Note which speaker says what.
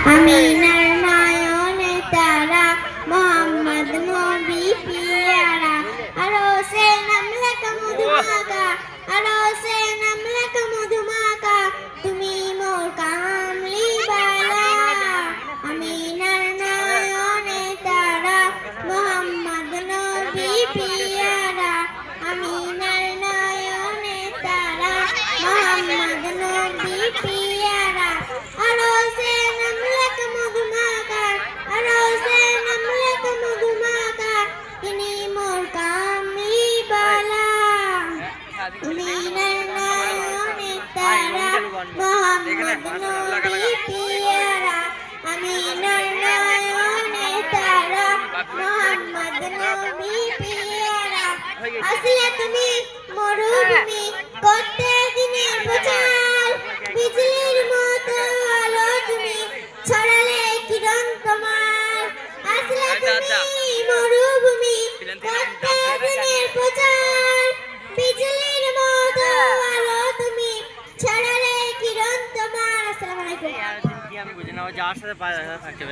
Speaker 1: আমিনার নয়নে তারা মোহাম্মদ নবী পিয়ারা আরো সে নামলে মধুমাকা আরো সে নামলে মধুমাকা তুমি মোর কামলি বালা আমিনার নয়নে তারা মোহাম্মদ নবী পিয়ারা আমিনার নয়নে তারা মোহাম্মদ নবী পিয়ারা আরো সে নামলে মধুমাকা আরো সে নামলে মধুমাকা তিনি মোর কামলি বালা আমিনার নয়নে তারা মোহাম্মদ নবী পিয়ারা আমিনার নয়নে তারা মোহাম্মদ নবী পিয়ারা আসলে তুমি মরুভূমি করতে দিনের প্রচার বিজলির মতো আলো তুমি ছড়ালে কিরণ তোমার আসলে তুমি মরুভূমি করতে দিনের প্রচার বিজলির মতো আলো তুমি ছড়ালে কিরণ তোমার। আসসালামু আলাইকুম।
Speaker 2: আমি বুঝি না যাওয়ার সাথে থাকতে